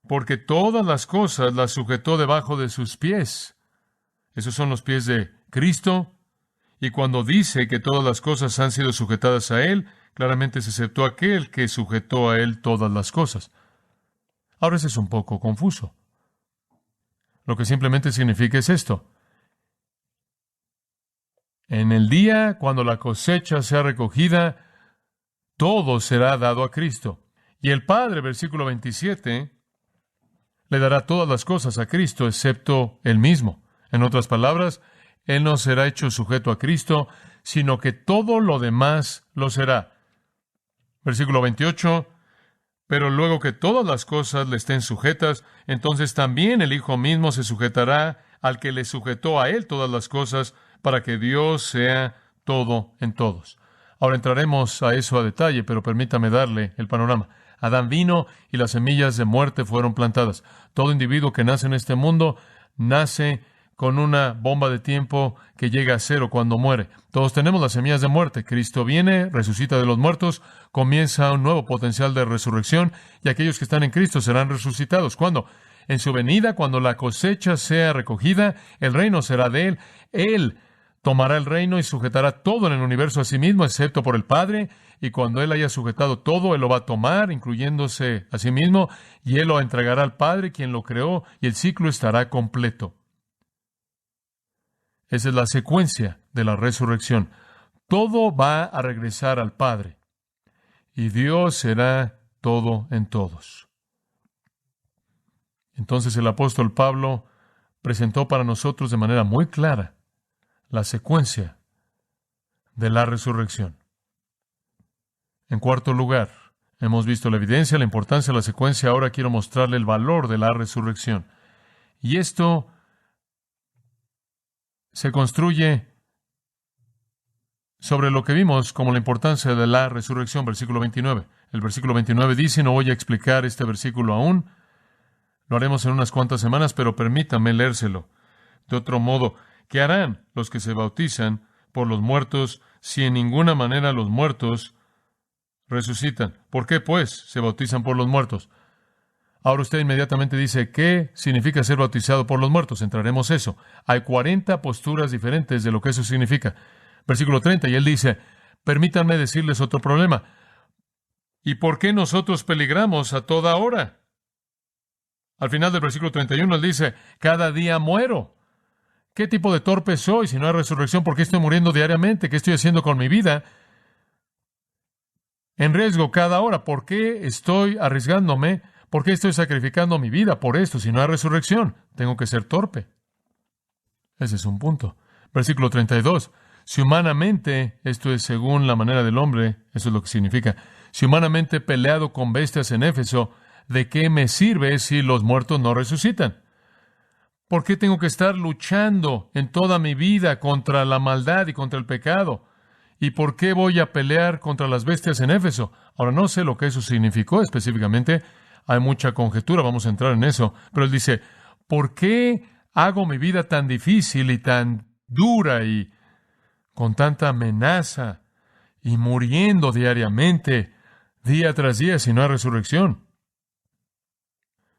Porque todas las cosas las sujetó debajo de sus pies. Esos son los pies de Cristo. Y cuando dice que todas las cosas han sido sujetadas a Él, claramente se aceptó aquel que sujetó a Él todas las cosas. Ahora eso es un poco confuso. Lo que simplemente significa es esto. En el día cuando la cosecha sea recogida, todo será dado a Cristo. Y el Padre, versículo 27, le dará todas las cosas a Cristo, excepto Él mismo. En otras palabras, Él no será hecho sujeto a Cristo, sino que todo lo demás lo será. Versículo 28, pero luego que todas las cosas le estén sujetas, entonces también el Hijo mismo se sujetará al que le sujetó a Él todas las cosas, para que Dios sea todo en todos. Ahora entraremos a eso a detalle, pero permítame darle el panorama. Adán vino y las semillas de muerte fueron plantadas. Todo individuo que nace en este mundo nace con una bomba de tiempo que llega a cero cuando muere. Todos tenemos las semillas de muerte. Cristo viene, resucita de los muertos, comienza un nuevo potencial de resurrección, y aquellos que están en Cristo serán resucitados. ¿Cuándo? En su venida, cuando la cosecha sea recogida, el reino será de Él. Él tomará el reino y sujetará todo en el universo a sí mismo, excepto por el Padre, y cuando Él haya sujetado todo, Él lo va a tomar, incluyéndose a sí mismo, y Él lo entregará al Padre, quien lo creó, y el ciclo estará completo. Esa es la secuencia de la resurrección. Todo va a regresar al Padre, y Dios será todo en todos. Entonces el apóstol Pablo presentó para nosotros de manera muy clara la secuencia de la resurrección. En cuarto lugar, hemos visto la evidencia, la importancia de la secuencia. Ahora quiero mostrarle el valor de la resurrección. Y esto se construye sobre lo que vimos como la importancia de la resurrección, versículo 29. El versículo 29 dice, no voy a explicar este versículo aún, lo haremos en unas cuantas semanas, pero permítame leérselo. De otro modo, ¿qué harán los que se bautizan por los muertos si en ninguna manera los muertos resucitan? ¿Por qué, pues, se bautizan por los muertos? Ahora usted inmediatamente dice, ¿qué significa ser bautizado por los muertos? Entraremos eso. Hay 40 posturas diferentes de lo que eso significa. Versículo 30, y él dice, permítanme decirles otro problema. ¿Y por qué nosotros peligramos a toda hora? Al final del versículo 31, él dice, cada día muero. ¿Qué tipo de torpe soy si no hay resurrección? ¿Por qué estoy muriendo diariamente? ¿Qué estoy haciendo con mi vida? En riesgo cada hora. ¿Por qué estoy arriesgándome? ¿Por qué estoy sacrificando mi vida por esto si no hay resurrección? Tengo que ser torpe. Ese es un punto. Versículo 32. Si humanamente, esto es según la manera del hombre, eso es lo que significa, si humanamente he peleado con bestias en Éfeso, ¿de qué me sirve si los muertos no resucitan? ¿Por qué tengo que estar luchando en toda mi vida contra la maldad y contra el pecado? ¿Y por qué voy a pelear contra las bestias en Éfeso? Ahora, no sé lo que eso significó específicamente. Hay mucha conjetura, vamos a entrar en eso. Pero él dice, ¿por qué hago mi vida tan difícil y tan dura y con tanta amenaza y muriendo diariamente, día tras día, si no hay resurrección?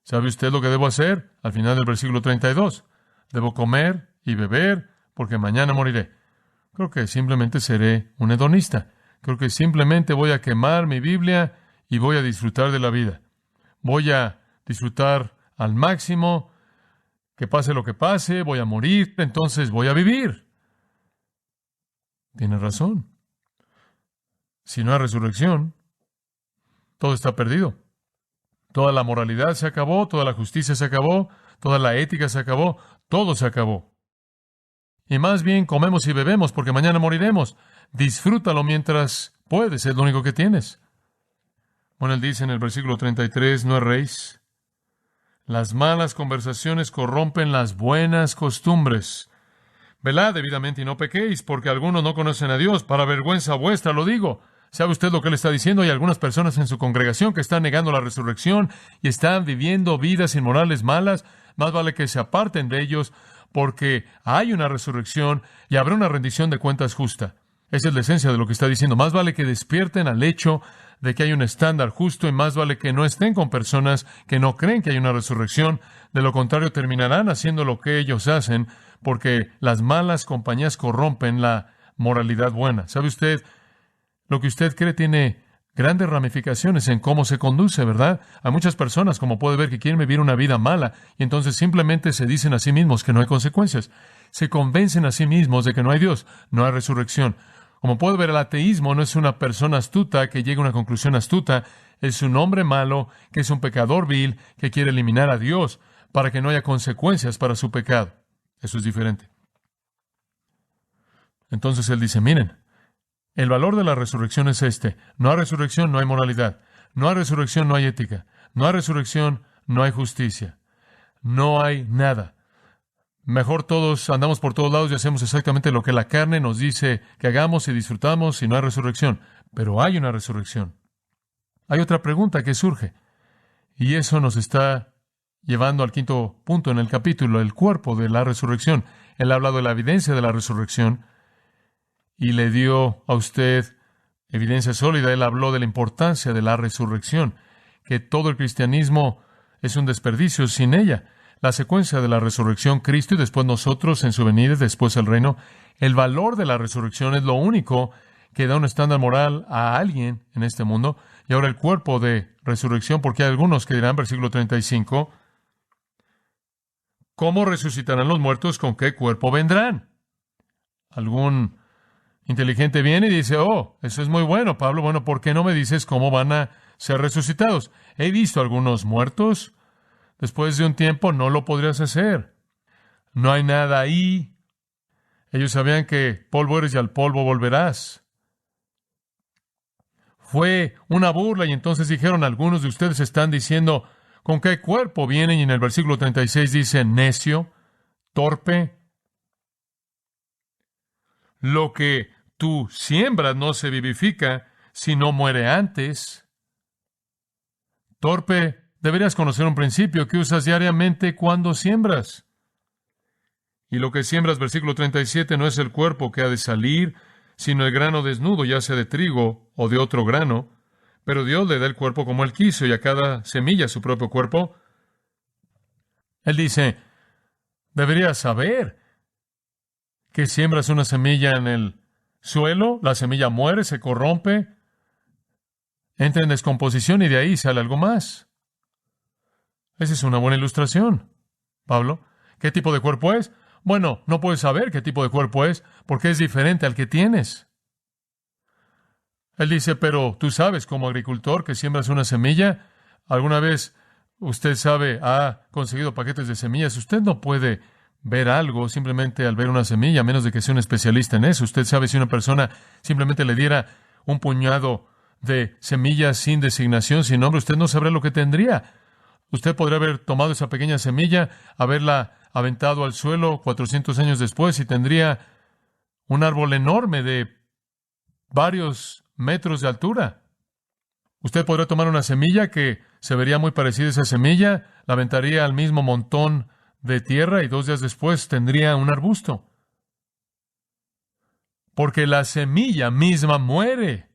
¿Sabe usted lo que debo hacer? Al final del versículo 32. Debo comer y beber porque mañana moriré. Creo que simplemente seré un hedonista. Creo que simplemente voy a quemar mi Biblia y voy a disfrutar de la vida. Voy a disfrutar al máximo, que pase lo que pase, voy a morir, entonces voy a vivir. Tiene razón. Si no hay resurrección, todo está perdido. Toda la moralidad se acabó, toda la justicia se acabó, toda la ética se acabó, todo se acabó. Y más bien comemos y bebemos porque mañana moriremos. Disfrútalo mientras puedes, es lo único que tienes. Bueno, él dice en el versículo 33, no erréis. Las malas conversaciones corrompen las buenas costumbres. Velad debidamente y no pequéis, porque algunos no conocen a Dios. Para vergüenza vuestra lo digo. ¿Sabe usted lo que él está diciendo? Hay algunas personas en su congregación que están negando la resurrección y están viviendo vidas inmorales malas. Más vale que se aparten de ellos, porque hay una resurrección y habrá una rendición de cuentas justa. Esa es la esencia de lo que está diciendo. Más vale que despierten al hecho de que hay un estándar justo y más vale que no estén con personas que no creen que hay una resurrección. De lo contrario, terminarán haciendo lo que ellos hacen, porque las malas compañías corrompen la moralidad buena. ¿Sabe usted? Lo que usted cree tiene grandes ramificaciones en cómo se conduce, ¿verdad? Hay muchas personas, como puede ver, que quieren vivir una vida mala y entonces simplemente se dicen a sí mismos que no hay consecuencias. Se convencen a sí mismos de que no hay Dios, no hay resurrección. Como puede ver, el ateísmo no es una persona astuta que llega a una conclusión astuta, es un hombre malo, que es un pecador vil, que quiere eliminar a Dios para que no haya consecuencias para su pecado. Eso es diferente. Entonces él dice, miren, el valor de la resurrección es este. No hay resurrección, no hay moralidad. No hay resurrección, no hay ética. No hay resurrección, no hay justicia. No hay nada. Mejor todos andamos por todos lados y hacemos exactamente lo que la carne nos dice que hagamos y disfrutamos y no hay resurrección. Pero hay una resurrección. Hay otra pregunta que surge. Y eso nos está llevando al quinto punto en el capítulo, el cuerpo de la resurrección. Él ha hablado de la evidencia de la resurrección y le dio a usted evidencia sólida. Él habló de la importancia de la resurrección, que todo el cristianismo es un desperdicio sin ella. La secuencia de la resurrección, Cristo y después nosotros en su venida, después el reino. El valor de la resurrección es lo único que da un estándar moral a alguien en este mundo. Y ahora el cuerpo de resurrección, porque hay algunos que dirán, versículo 35, ¿cómo resucitarán los muertos? ¿Con qué cuerpo vendrán? Algún inteligente viene y dice, oh, eso es muy bueno, Pablo. Bueno, ¿por qué no me dices cómo van a ser resucitados? He visto algunos muertos. Después de un tiempo no lo podrías hacer. No hay nada ahí. Ellos sabían que polvo eres y al polvo volverás. Fue una burla y entonces dijeron, algunos de ustedes están diciendo, ¿con qué cuerpo vienen? Y en el versículo 36 dice, necio, torpe. Lo que tú siembras no se vivifica, sino muere antes. Torpe. Deberías conocer un principio que usas diariamente cuando siembras. Y lo que siembras, versículo 37, no es el cuerpo que ha de salir, sino el grano desnudo, ya sea de trigo o de otro grano. Pero Dios le da el cuerpo como Él quiso y a cada semilla su propio cuerpo. Él dice, deberías saber que siembras una semilla en el suelo, la semilla muere, se corrompe, entra en descomposición y de ahí sale algo más. Esa es una buena ilustración. Pablo, ¿qué tipo de cuerpo es? Bueno, no puedes saber qué tipo de cuerpo es porque es diferente al que tienes. Él dice, pero tú sabes como agricultor que siembras una semilla. ¿Alguna vez usted ha conseguido paquetes de semillas? Usted no puede ver algo simplemente al ver una semilla, a menos de que sea un especialista en eso. Usted sabe si una persona simplemente le diera un puñado de semillas sin designación, sin nombre, usted no sabrá lo que tendría. Usted podría haber tomado esa pequeña semilla, haberla aventado al suelo 400 años después y tendría un árbol enorme de varios metros de altura. Usted podría tomar una semilla que se vería muy parecida a esa semilla, la aventaría al mismo montón de tierra y 2 días después tendría un arbusto. Porque la semilla misma muere.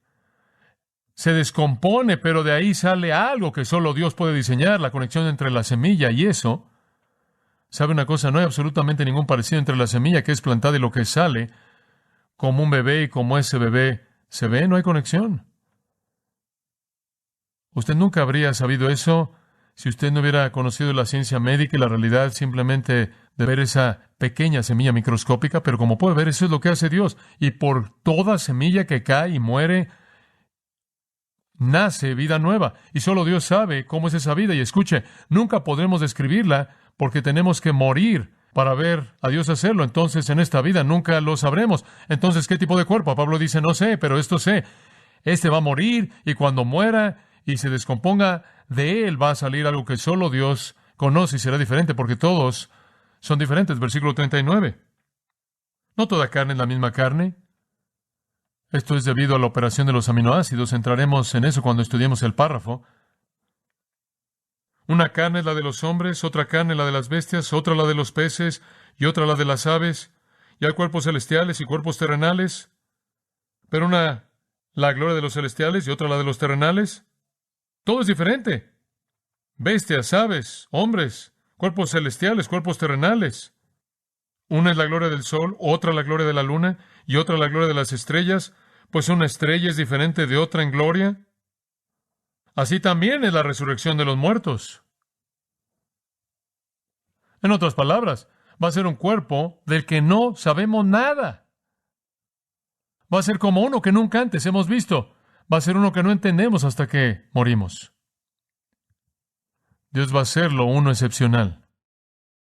Se descompone, pero de ahí sale algo que solo Dios puede diseñar, la conexión entre la semilla y eso. ¿Sabe una cosa? No hay absolutamente ningún parecido entre la semilla que es plantada y lo que sale, como un bebé y como ese bebé se ve, no hay conexión. Usted nunca habría sabido eso si usted no hubiera conocido la ciencia médica y la realidad simplemente de ver esa pequeña semilla microscópica, pero como puede ver, eso es lo que hace Dios. Y por toda semilla que cae y muere, nace vida nueva. Y solo Dios sabe cómo es esa vida. Y escuche, nunca podremos describirla porque tenemos que morir para ver a Dios hacerlo. Entonces, en esta vida nunca lo sabremos. Entonces, ¿qué tipo de cuerpo? Pablo dice, no sé, pero esto sé. Este va a morir y cuando muera y se descomponga, de él va a salir algo que solo Dios conoce y será diferente porque todos son diferentes. Versículo 39. No toda carne es la misma carne. Esto es debido a la operación de los aminoácidos. Entraremos en eso cuando estudiemos el párrafo. Una carne es la de los hombres, otra carne la de las bestias, otra la de los peces y otra la de las aves. Y hay cuerpos celestiales y cuerpos terrenales, pero una la gloria de los celestiales y otra la de los terrenales. Todo es diferente. Bestias, aves, hombres, cuerpos celestiales, cuerpos terrenales. Una es la gloria del sol, otra la gloria de la luna y otra la gloria de las estrellas, pues una estrella es diferente de otra en gloria. Así también es la resurrección de los muertos. En otras palabras, va a ser un cuerpo del que no sabemos nada. Va a ser como uno que nunca antes hemos visto. Va a ser uno que no entendemos hasta que morimos. Dios va a hacerlo uno excepcional.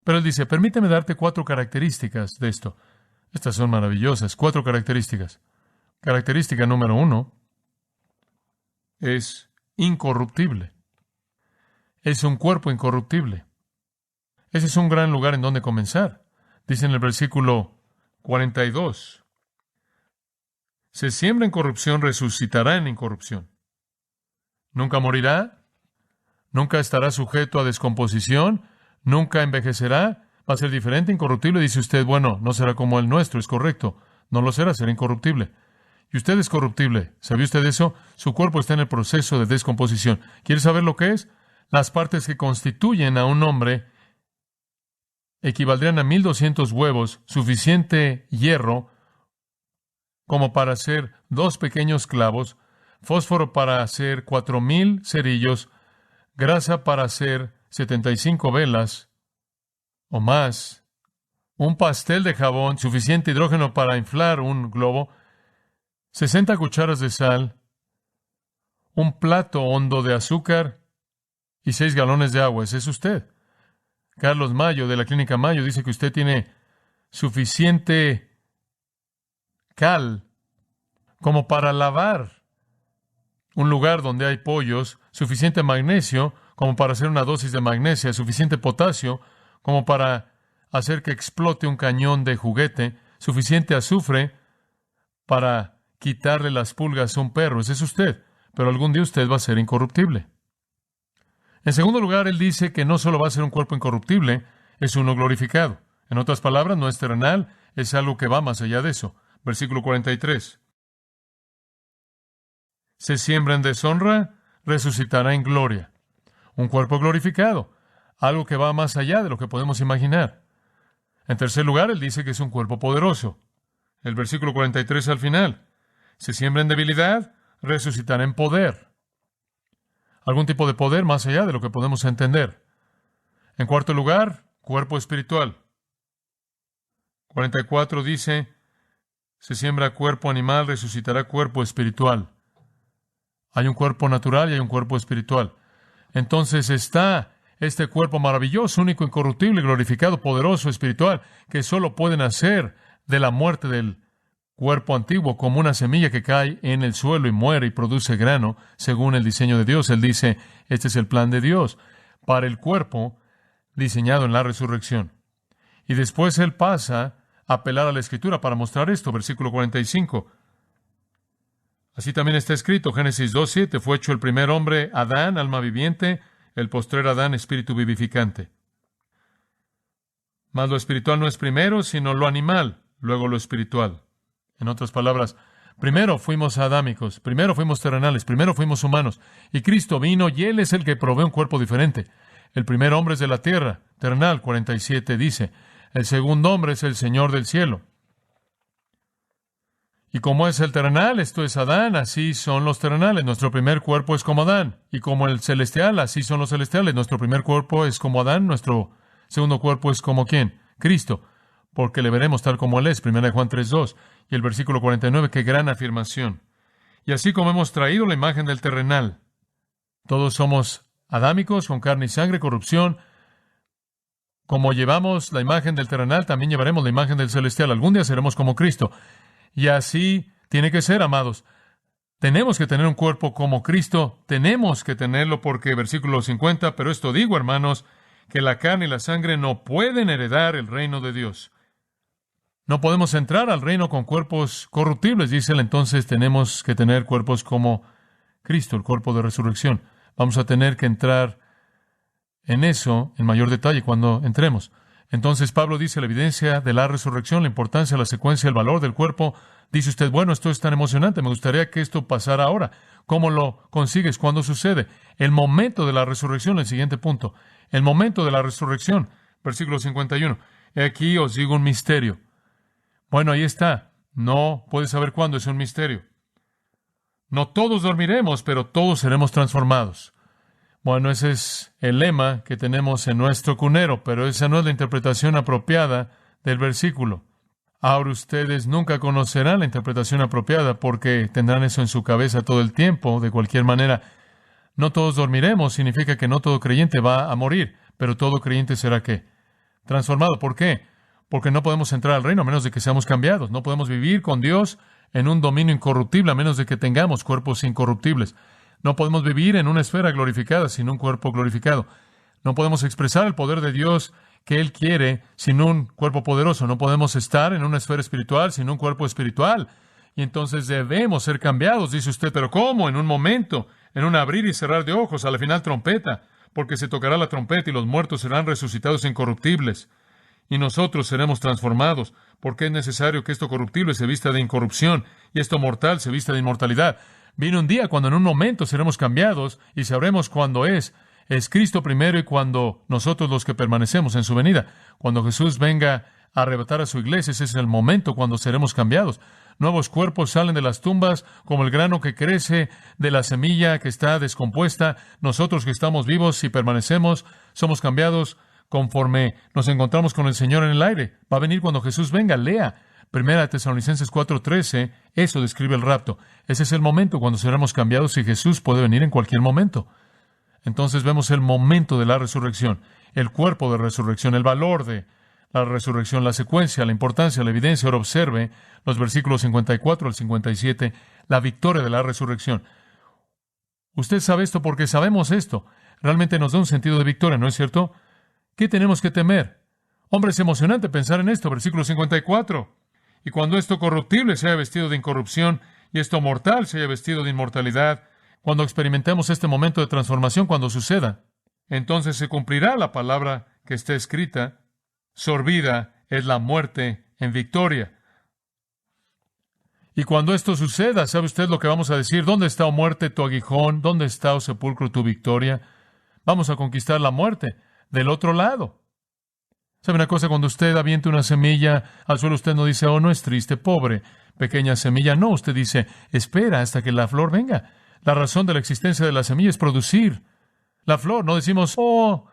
Pero Él dice, permíteme darte 4 características de esto. Estas son maravillosas, 4 características. Característica número 1 es incorruptible. Es un cuerpo incorruptible. Ese es un gran lugar en donde comenzar. Dice en el versículo 42, se siembra en corrupción, resucitará en incorrupción. Nunca morirá, nunca estará sujeto a descomposición, nunca envejecerá, va a ser diferente, incorruptible. Dice usted, bueno, no será como el nuestro, es correcto. No lo será incorruptible. Y usted es corruptible. ¿Sabía usted eso? Su cuerpo está en el proceso de descomposición. ¿Quiere saber lo que es? Las partes que constituyen a un hombre equivaldrían a 1,200 huevos, suficiente hierro como para hacer 2 pequeños clavos, fósforo para hacer 4,000 cerillos, grasa para hacer 75 velas o más, un pastel de jabón, suficiente hidrógeno para inflar un globo, 60 cucharas de sal, un plato hondo de azúcar y 6 galones de agua. Ese es usted. Carlos Mayo, de la Clínica Mayo, dice que usted tiene suficiente cal como para lavar un lugar donde hay pollos, suficiente magnesio como para hacer una dosis de magnesia, suficiente potasio como para hacer que explote un cañón de juguete, suficiente azufre para quitarle las pulgas a un perro. Ese es usted, pero algún día usted va a ser incorruptible. En segundo lugar, él dice que no solo va a ser un cuerpo incorruptible, es uno glorificado. En otras palabras, no es terrenal, es algo que va más allá de eso. Versículo 43. Se siembra en deshonra, resucitará en gloria. Un cuerpo glorificado, algo que va más allá de lo que podemos imaginar. En tercer lugar, él dice que es un cuerpo poderoso. El versículo 43 al final. Se siembra en debilidad, resucitará en poder. Algún tipo de poder más allá de lo que podemos entender. En cuarto lugar, cuerpo espiritual. 44 dice, se siembra cuerpo animal, resucitará cuerpo espiritual. Hay un cuerpo natural y hay un cuerpo espiritual. Entonces está este cuerpo maravilloso, único, incorruptible, glorificado, poderoso, espiritual, que solo puede nacer de la muerte del cuerpo antiguo, como una semilla que cae en el suelo y muere y produce grano, según el diseño de Dios. Él dice, este es el plan de Dios para el cuerpo diseñado en la resurrección. Y después Él pasa a apelar a la Escritura para mostrar esto, versículo 45. Así también está escrito, Génesis 2:7, fue hecho el primer hombre, Adán, alma viviente, el postrer Adán, espíritu vivificante. Mas lo espiritual no es primero, sino lo animal, luego lo espiritual. En otras palabras, primero fuimos adámicos, primero fuimos terrenales, primero fuimos humanos, y Cristo vino y Él es el que provee un cuerpo diferente. El primer hombre es de la tierra, terrenal, 47 dice. El segundo hombre es el Señor del cielo. Y como es el terrenal, esto es Adán, así son los terrenales. Nuestro primer cuerpo es como Adán. Y como el celestial, así son los celestiales. Nuestro primer cuerpo es como Adán, nuestro segundo cuerpo es como ¿quién? Cristo. Porque le veremos tal como Él es. 1 Juan 3:2. Y el versículo 49, qué gran afirmación. Y así como hemos traído la imagen del terrenal, todos somos adámicos, con carne y sangre, corrupción. Como llevamos la imagen del terrenal, también llevaremos la imagen del celestial. Algún día seremos como Cristo. Y así tiene que ser, amados. Tenemos que tener un cuerpo como Cristo. Tenemos que tenerlo porque, versículo 50, pero esto digo, hermanos, que la carne y la sangre no pueden heredar el reino de Dios. No podemos entrar al reino con cuerpos corruptibles, dice él. Entonces tenemos que tener cuerpos como Cristo, el cuerpo de resurrección. Vamos a tener que entrar en eso en mayor detalle cuando entremos. Entonces Pablo dice la evidencia de la resurrección, la importancia, la secuencia, el valor del cuerpo. Dice usted, bueno, esto es tan emocionante, me gustaría que esto pasara ahora. ¿Cómo lo consigues? ¿Cuándo sucede? El momento de la resurrección, el siguiente punto. El momento de la resurrección, versículo 51. He aquí os digo un misterio. Bueno, ahí está. No puedes saber cuándo, es un misterio. No todos dormiremos, pero todos seremos transformados. Bueno, ese es el lema que tenemos en nuestro cunero, pero esa no es la interpretación apropiada del versículo. Ahora ustedes nunca conocerán la interpretación apropiada porque tendrán eso en su cabeza todo el tiempo. De cualquier manera, no todos dormiremos, significa que no todo creyente va a morir, pero todo creyente será ¿qué? Transformado. ¿Por qué? Porque no podemos entrar al reino a menos de que seamos cambiados. No podemos vivir con Dios en un dominio incorruptible a menos de que tengamos cuerpos incorruptibles. No podemos vivir en una esfera glorificada sin un cuerpo glorificado. No podemos expresar el poder de Dios que Él quiere sin un cuerpo poderoso. No podemos estar en una esfera espiritual sin un cuerpo espiritual. Y entonces debemos ser cambiados, dice usted. ¿Pero cómo? En un momento, en un abrir y cerrar de ojos, a la final trompeta, porque se tocará la trompeta y los muertos serán resucitados incorruptibles. Y nosotros seremos transformados, porque es necesario que esto corruptible se vista de incorrupción y esto mortal se vista de inmortalidad. Viene un día cuando en un momento seremos cambiados y sabremos cuándo es Cristo primero y cuando nosotros los que permanecemos en su venida. Cuando Jesús venga a arrebatar a su iglesia, ese es el momento cuando seremos cambiados. Nuevos cuerpos salen de las tumbas como el grano que crece de la semilla que está descompuesta. Nosotros que estamos vivos y permanecemos, somos cambiados conforme nos encontramos con el Señor en el aire. Va a venir cuando Jesús venga. Lea 1 Tesalonicenses 4:13, eso describe el rapto. Ese es el momento cuando seremos cambiados y Jesús puede venir en cualquier momento. Entonces vemos el momento de la resurrección, el cuerpo de resurrección, el valor de la resurrección, la secuencia, la importancia, la evidencia. Ahora observe los versículos 54 al 57, la victoria de la resurrección. Usted sabe esto porque sabemos esto. Realmente nos da un sentido de victoria, ¿no es cierto? ¿Qué tenemos que temer? Hombre, es emocionante pensar en esto, versículo 54. Y cuando esto corruptible se haya vestido de incorrupción y esto mortal se haya vestido de inmortalidad, cuando experimentemos este momento de transformación, cuando suceda, entonces se cumplirá la palabra que está escrita: sorbida es la muerte en victoria. Y cuando esto suceda, ¿sabe usted lo que vamos a decir? ¿Dónde está, oh muerte, tu aguijón? ¿Dónde está, oh sepulcro, tu victoria? Vamos a conquistar la muerte del otro lado. ¿Sabe una cosa? Cuando usted avienta una semilla al suelo, usted no dice, oh, no es triste, pobre, pequeña semilla. No, usted dice, espera hasta que la flor venga. La razón de la existencia de la semilla es producir la flor. No decimos, oh,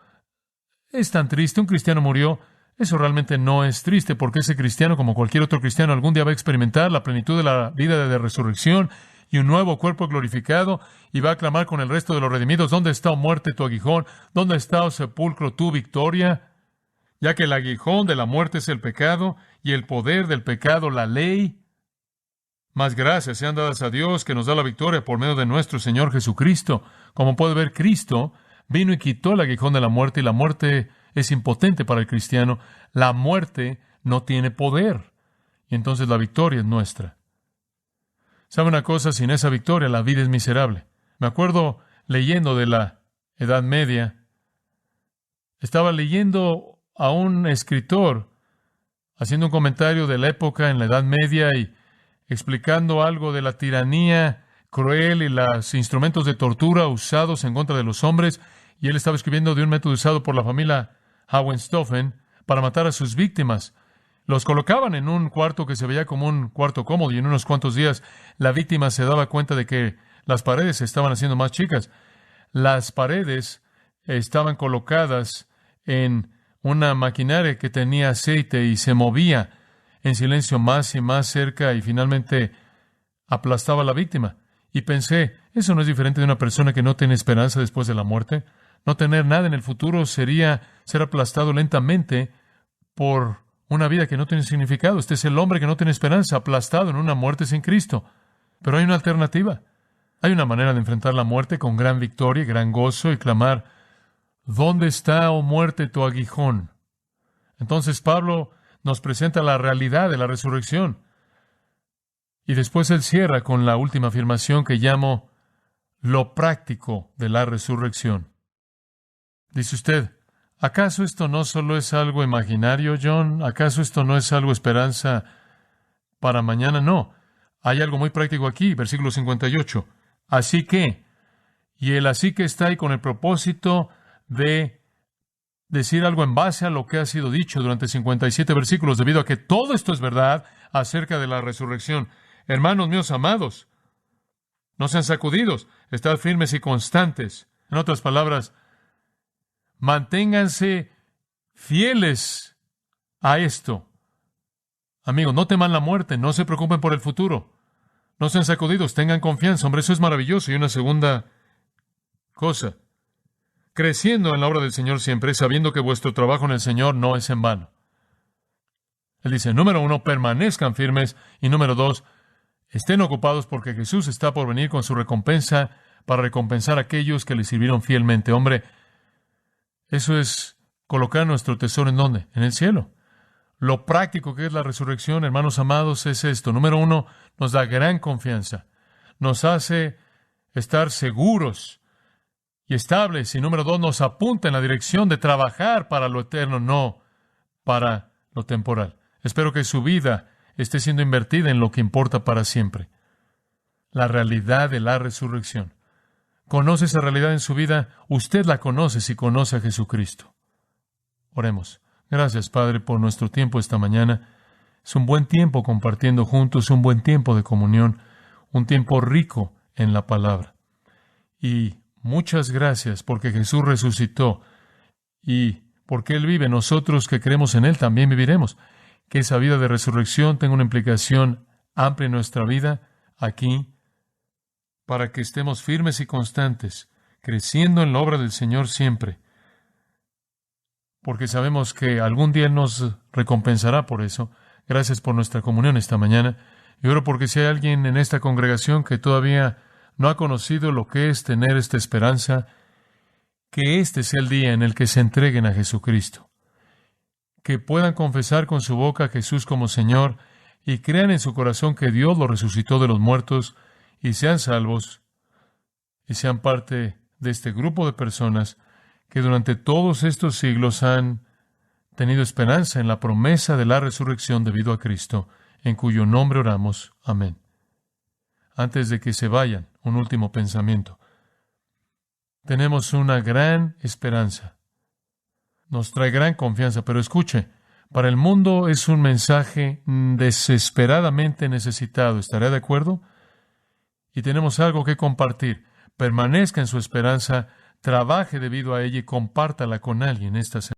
es tan triste, un cristiano murió. Eso realmente no es triste, porque ese cristiano, como cualquier otro cristiano, algún día va a experimentar la plenitud de la vida de resurrección y un nuevo cuerpo glorificado, y va a clamar con el resto de los redimidos: ¿dónde está, oh muerte, tu aguijón? ¿Dónde está, oh sepulcro, tu victoria? Ya que el aguijón de la muerte es el pecado, y el poder del pecado la ley. Más gracias sean dadas a Dios, que nos da la victoria por medio de nuestro Señor Jesucristo. Como puede ver, Cristo vino y quitó el aguijón de la muerte, y la muerte es impotente para el cristiano. La muerte no tiene poder, y entonces la victoria es nuestra. ¿Sabe una cosa? Sin esa victoria, la vida es miserable. Me acuerdo leyendo de la Edad Media. Estaba leyendo a un escritor haciendo un comentario de la época en la Edad Media y explicando algo de la tiranía cruel y los instrumentos de tortura usados en contra de los hombres. Y él estaba escribiendo de un método usado por la familia Hohenstaufen para matar a sus víctimas. Los colocaban en un cuarto que se veía como un cuarto cómodo, y en unos cuantos días la víctima se daba cuenta de que las paredes se estaban haciendo más chicas. Las paredes estaban colocadas en una maquinaria que tenía aceite y se movía en silencio más y más cerca, y finalmente aplastaba a la víctima. Y pensé, eso no es diferente de una persona que no tiene esperanza después de la muerte. No tener nada en el futuro sería ser aplastado lentamente por una vida que no tiene significado. Este es el hombre que no tiene esperanza, aplastado en una muerte sin Cristo. Pero hay una alternativa. Hay una manera de enfrentar la muerte con gran victoria y gran gozo y clamar: ¿dónde está, oh muerte, tu aguijón? Entonces Pablo nos presenta la realidad de la resurrección. Y después él cierra con la última afirmación que llamo lo práctico de la resurrección. Dice usted: ¿acaso esto no solo es algo imaginario, John? ¿Acaso esto no es algo esperanza para mañana? No. Hay algo muy práctico aquí, versículo 58. Así que, y el así que está ahí con el propósito de decir algo en base a lo que ha sido dicho durante 57 versículos, debido a que todo esto es verdad acerca de la resurrección. Hermanos míos amados, no sean sacudidos, estad firmes y constantes. En otras palabras, manténganse fieles a esto. Amigos, no teman la muerte, no se preocupen por el futuro. No sean sacudidos, tengan confianza. Hombre, eso es maravilloso. Y una segunda cosa: creciendo en la obra del Señor siempre, sabiendo que vuestro trabajo en el Señor no es en vano. Él dice, número 1, permanezcan firmes. Y número 2, estén ocupados, porque Jesús está por venir con su recompensa para recompensar a aquellos que le sirvieron fielmente. Hombre, eso es colocar nuestro tesoro ¿en dónde? En el cielo. Lo práctico que es la resurrección, hermanos amados, es esto. Número 1, nos da gran confianza. Nos hace estar seguros y estables. Y número 2, nos apunta en la dirección de trabajar para lo eterno, no para lo temporal. Espero que su vida esté siendo invertida en lo que importa para siempre. La realidad de la resurrección. ¿Conoce esa realidad en su vida? Usted la conoce si conoce a Jesucristo. Oremos. Gracias, Padre, por nuestro tiempo esta mañana. Es un buen tiempo compartiendo juntos, un buen tiempo de comunión, un tiempo rico en la palabra. Y muchas gracias porque Jesús resucitó y porque Él vive. Nosotros que creemos en Él también viviremos. Que esa vida de resurrección tenga una implicación amplia en nuestra vida aquí, para que estemos firmes y constantes, creciendo en la obra del Señor siempre, porque sabemos que algún día Él nos recompensará por eso. Gracias por nuestra comunión esta mañana. Y oro porque si hay alguien en esta congregación que todavía no ha conocido lo que es tener esta esperanza, que este sea el día en el que se entreguen a Jesucristo, que puedan confesar con su boca a Jesús como Señor y crean en su corazón que Dios lo resucitó de los muertos, y sean salvos y sean parte de este grupo de personas que durante todos estos siglos han tenido esperanza en la promesa de la resurrección debido a Cristo, en cuyo nombre oramos. Amén. Antes de que se vayan, un último pensamiento. Tenemos una gran esperanza. Nos trae gran confianza, pero escuche, para el mundo es un mensaje desesperadamente necesitado. ¿Estará de acuerdo? Y tenemos algo que compartir. Permanezca en su esperanza, trabaje debido a ella y compártala con alguien esta semana.